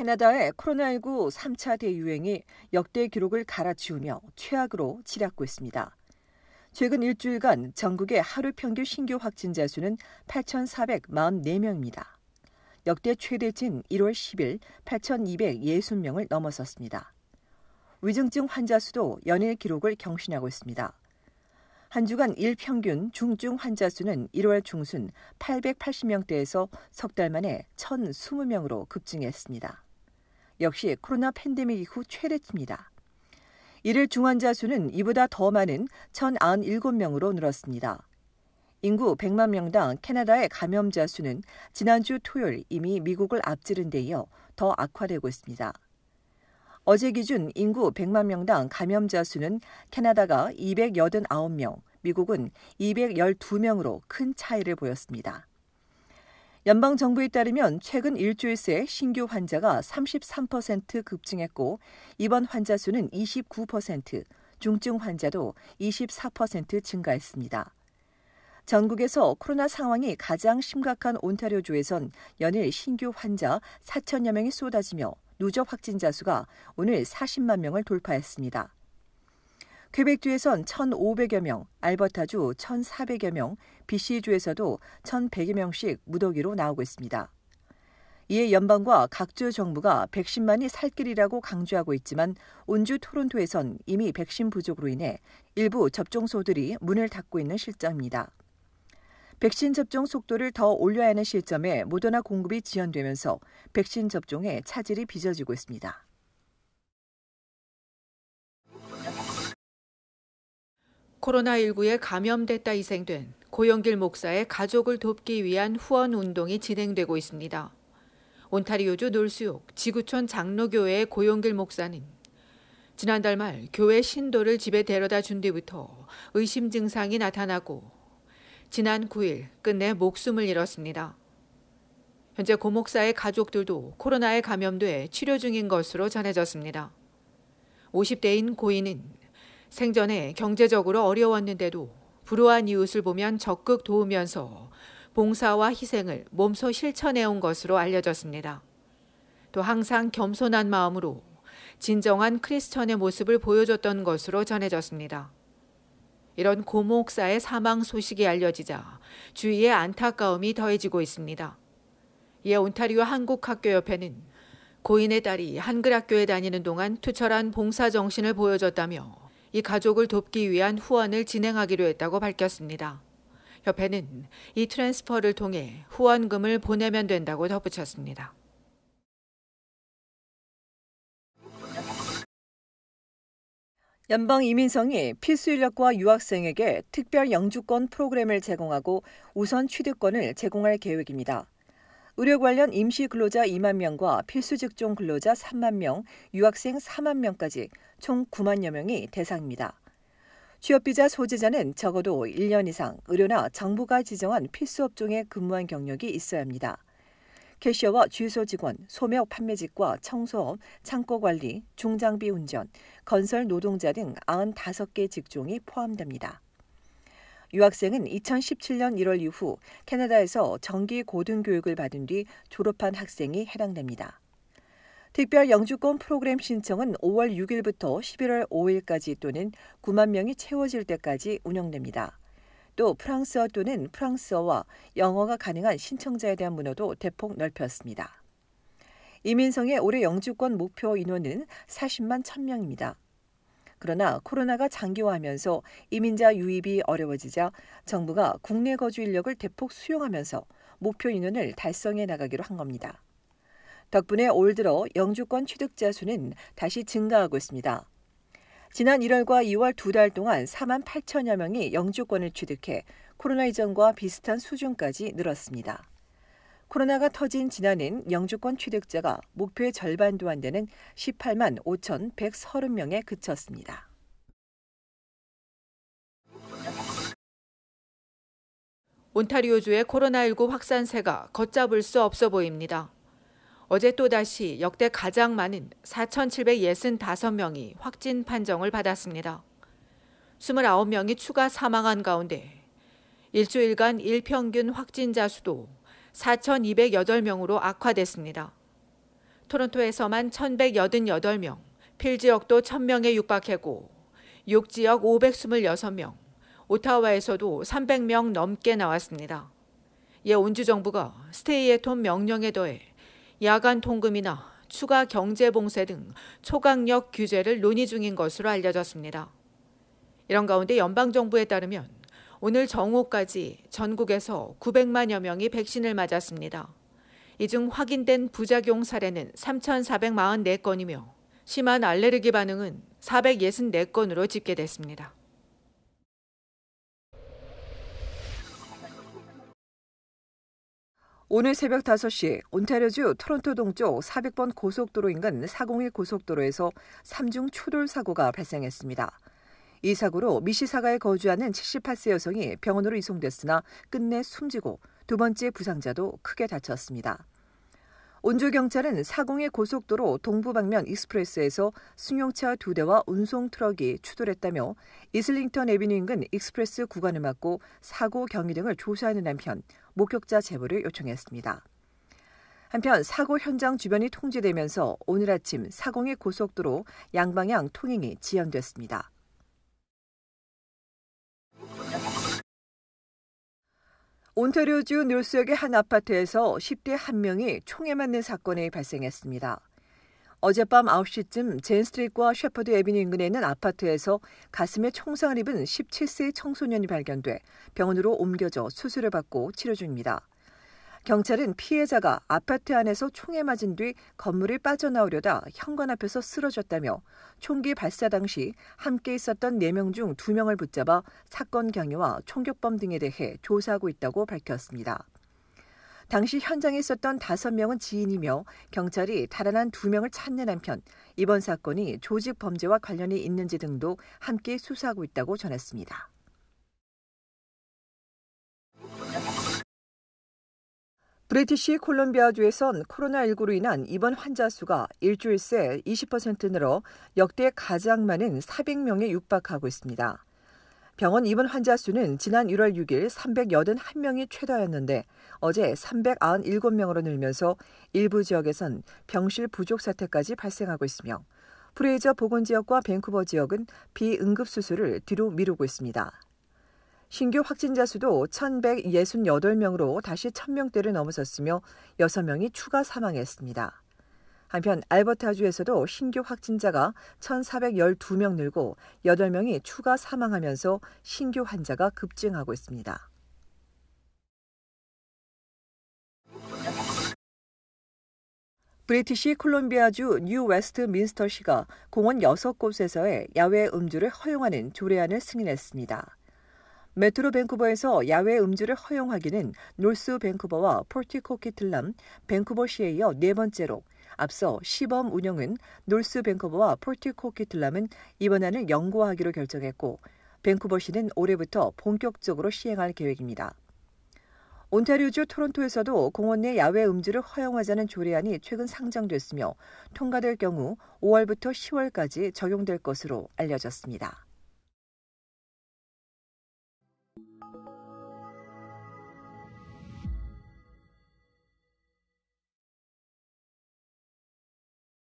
캐나다의 코로나19 3차 대유행이 역대 기록을 갈아치우며 최악으로 치닫고 있습니다. 최근 일주일간 전국의 하루 평균 신규 확진자 수는 8,444명입니다. 역대 최대치인 1월 10일 8,260명을 넘어섰습니다. 위중증 환자 수도 연일 기록을 경신하고 있습니다. 한 주간 일평균 중증 환자 수는 1월 중순 880명대에서 석 달 만에 1,020명으로 급증했습니다. 역시 코로나 팬데믹 이후 최대치입니다. 이를 중환자 수는 이보다 더 많은 1,097명으로 늘었습니다. 인구 100만 명당 캐나다의 감염자 수는 지난주 토요일 이미 미국을 앞지른 데 이어 더 악화되고 있습니다. 어제 기준 인구 100만 명당 감염자 수는 캐나다가 289명, 미국은 212명으로 큰 차이를 보였습니다. 연방정부에 따르면 최근 일주일 새 신규 환자가 33% 급증했고 입원 환자 수는 29%, 중증 환자도 24% 증가했습니다. 전국에서 코로나 상황이 가장 심각한 온타리오주에선 연일 신규 환자 4천여 명이 쏟아지며 누적 확진자 수가 오늘 40만 명을 돌파했습니다. 퀘벡주에선 1,500여 명, 알버타주 1,400여 명, BC주에서도 1,100여 명씩 무더기로 나오고 있습니다. 이에 연방과 각주 정부가 백신만이 살 길이라고 강조하고 있지만 온주 토론토에선 이미 백신 부족으로 인해 일부 접종소들이 문을 닫고 있는 실정입니다. 백신 접종 속도를 더 올려야 하는 시점에 모더나 공급이 지연되면서 백신 접종에 차질이 빚어지고 있습니다. 코로나19에 감염됐다 희생된 고영길 목사의 가족을 돕기 위한 후원 운동이 진행되고 있습니다. 온타리오주 놀수욕 지구촌 장로교회의 고영길 목사는 지난달 말 교회 신도를 집에 데려다 준 뒤부터 의심 증상이 나타나고 지난 9일 끝내 목숨을 잃었습니다. 현재 고 목사의 가족들도 코로나에 감염돼 치료 중인 것으로 전해졌습니다. 50대인 고인은 생전에 경제적으로 어려웠는데도 불우한 이웃을 보면 적극 도우면서 봉사와 희생을 몸소 실천해온 것으로 알려졌습니다. 또 항상 겸손한 마음으로 진정한 크리스천의 모습을 보여줬던 것으로 전해졌습니다. 이런 고 목사의 사망 소식이 알려지자 주위에 안타까움이 더해지고 있습니다. 이에 온타리오 한국학교협회는 고인의 딸이 한글학교에 다니는 동안 투철한 봉사 정신을 보여줬다며 이 가족을 돕기 위한 후원을 진행하기로 했다고 밝혔습니다. 협회는 이 트랜스퍼를 통해 후원금을 보내면 된다고 덧붙였습니다. 연방이민성이 필수 인력과 유학생에게 특별 영주권 프로그램을 제공하고 우선 취득권을 제공할 계획입니다. 의료 관련 임시 근로자 2만 명과 필수 직종 근로자 3만 명, 유학생 4만 명까지 총 9만여 명이 대상입니다. 취업비자 소지자는 적어도 1년 이상 의료나 정부가 지정한 필수 업종에 근무한 경력이 있어야 합니다. 캐셔와 주유소 직원, 소매업 판매직과 청소업, 창고관리, 중장비 운전, 건설 노동자 등 95개 직종이 포함됩니다. 유학생은 2017년 1월 이후 캐나다에서 정기 고등교육을 받은 뒤 졸업한 학생이 해당됩니다. 특별 영주권 프로그램 신청은 5월 6일부터 11월 5일까지 또는 9만 명이 채워질 때까지 운영됩니다. 또 프랑스어 또는 프랑스어와 영어가 가능한 신청자에 대한 문호도 대폭 넓혔습니다. 이민성의 올해 영주권 목표 인원은 40만 1,000명입니다. 그러나 코로나가 장기화하면서 이민자 유입이 어려워지자 정부가 국내 거주 인력을 대폭 수용하면서 목표 인원을 달성해 나가기로 한 겁니다. 덕분에 올 들어 영주권 취득자 수는 다시 증가하고 있습니다. 지난 1월과 2월 2달 동안 4만 8천여 명이 영주권을 취득해 코로나 이전과 비슷한 수준까지 늘었습니다. 코로나가 터진 지난해는 영주권 취득자가 목표의 절반도 안 되는 18만 5,130명에 그쳤습니다. 온타리오주의 코로나19 확산세가 걷잡을 수 없어 보입니다. 어제 또다시 역대 가장 많은 4,765명이 확진 판정을 받았습니다. 29명이 추가 사망한 가운데 일주일간 일평균 확진자 수도 4,208명으로 악화됐습니다. 토론토에서만 1,188명, 필 지역도 1,000명에 육박했고 6지역 526명, 오타와에서도 300명 넘게 나왔습니다. 이에 온주정부가 스테이 앳 홈 명령에 더해 야간 통금이나 추가 경제봉쇄 등 초강력 규제를 논의 중인 것으로 알려졌습니다. 이런 가운데 연방정부에 따르면 오늘 정오까지 전국에서 900만여 명이 백신을 맞았습니다. 이 중 확인된 부작용 사례는 3,444건이며 심한 알레르기 반응은 464건으로 집계됐습니다. 오늘 새벽 5시 온타리오주 토론토 동쪽 400번 고속도로 인근 401 고속도로에서 3중 추돌 사고가 발생했습니다. 이 사고로 미시사가에 거주하는 78세 여성이 병원으로 이송됐으나 끝내 숨지고 두 번째 부상자도 크게 다쳤습니다. 온주경찰은 401 고속도로 동부방면 익스프레스에서 승용차 2대와 운송 트럭이 추돌했다며 이슬링턴 애비뉴 인근 익스프레스 구간을 막고 사고 경위 등을 조사하는 한편 목격자 제보를 요청했습니다. 한편 사고 현장 주변이 통제되면서 오늘 아침 401 고속도로 양방향 통행이 지연됐습니다. 온타리오주 놀스역의 한 아파트에서 10대 1명이 총에 맞는 사건이 발생했습니다. 어젯밤 9시쯤 젠 스트리트와 셰퍼드 애비뉴 인근에 있는 아파트에서 가슴에 총상을 입은 17세 청소년이 발견돼 병원으로 옮겨져 수술을 받고 치료 중입니다. 경찰은 피해자가 아파트 안에서 총에 맞은 뒤 건물을 빠져나오려다 현관 앞에서 쓰러졌다며 총기 발사 당시 함께 있었던 4명 중 2명을 붙잡아 사건 경위와 총격범 등에 대해 조사하고 있다고 밝혔습니다. 당시 현장에 있었던 5명은 지인이며 경찰이 달아난 2명을 찾는 한편 이번 사건이 조직 범죄와 관련이 있는지 등도 함께 수사하고 있다고 전했습니다. 브리티시 콜롬비아주에선 코로나19로 인한 입원 환자 수가 일주일 새 20% 늘어 역대 가장 많은 400명에 육박하고 있습니다. 병원 입원 환자 수는 지난 1월 6일 381명이 최다였는데 어제 397명으로 늘면서 일부 지역에선 병실 부족 사태까지 발생하고 있으며 프레이저 보건지역과 밴쿠버 지역은 비응급수술을 뒤로 미루고 있습니다. 신규 확진자 수도 1,168명으로 다시 1,000명대를 넘어섰으며 6명이 추가 사망했습니다. 한편 알버타주에서도 신규 확진자가 1,412명 늘고 8명이 추가 사망하면서 신규 환자가 급증하고 있습니다. 브리티시 콜롬비아주 뉴 웨스트민스터시가 공원 6곳에서의 야외 음주를 허용하는 조례안을 승인했습니다. 메트로 밴쿠버에서 야외 음주를 허용하기는 노스 밴쿠버와 포티코키틀람, 밴쿠버시에 이어 4번째로 앞서 시범 운영은 노스 밴쿠버와 포티코키틀람은 이번 안을 연고하기로 결정했고 밴쿠버시는 올해부터 본격적으로 시행할 계획입니다. 온타리오주 토론토에서도 공원 내 야외 음주를 허용하자는 조례안이 최근 상정됐으며 통과될 경우 5월부터 10월까지 적용될 것으로 알려졌습니다.